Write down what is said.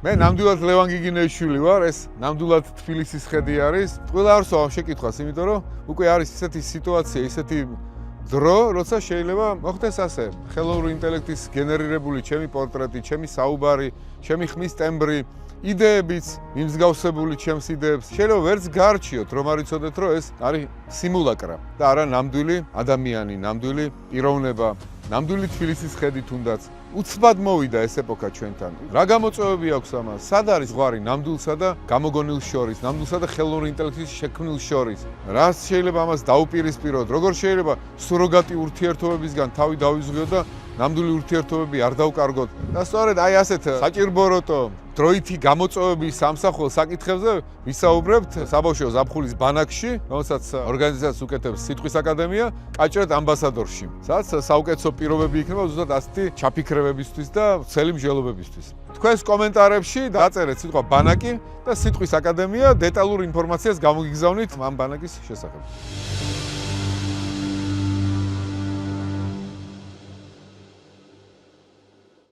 მე ნამდვილად ლევან გიგინეიშვილი ვარ, ეს ნამდვილად თბილისის ხედი არის. ყველა არ ვსვამ შეკითხვას, იმიტომ რომ უკვე არის ისეთი სიტუაცია, ისეთი დრო, როცა შეიძლება მოხდეს ასე. ხელოვნური ინტელექტის გენერირებული ჩემი პორტრეტი, ჩემი საუბარი, ჩემი ხმის ტემბრი, იდეებიც მიმსგავსებული ჩემს იდეებს. შეიძლება ვერც გაარჩიოთ, რომ არ იცოდეთ, რომ ეს არის სიმულაკრა და არა ნამდვილი ადამიანი, ნამდვილი პიროვნება, ნამდვილი თბილისის ხედი თუნდაც. უცბად მოვიდა ეს ეპოქა ჩვენთან. რა გამოწვევები აქვს ამას? სად არის ზღვარი ნამდვილსა და გამოგონილს შორის, ნამდვილსა და ხელოვნური ინტელექტის შექმნილს შორის? რას შეიძლება ამას დაუპირისპიროთ? როგორ შეიძლება სუროგატი ურთიერთობებისგან თავი დავიზღვიოთ და ნამდვილი ურთიერთობები არ დავკარგოთ? და სწორედ აი ასეთ საჭირბოროტო დროითი გამოწვევების სამსახურ საკითხებზე ვისაუბრებთ საბავშვო ზაფხულის ბანაკში, რომელსაც ორგანიზაციას უკეთებს სიტყვის აკადემია, კაჭრეთ ამბასადორში. სადაც საუკეთესო პირობები იქნება ზუსტად ასეთი ჩაფიქრებებისთვის და ცელი მსჯელობებისთვის. თქვენს კომენტარებში დაწერეთ სიტყვა ბანაკი და სიტყვის აკადემია დეტალურ ინფორმაციას გამოგიგზავნით ამ ბანაკის შესახებ.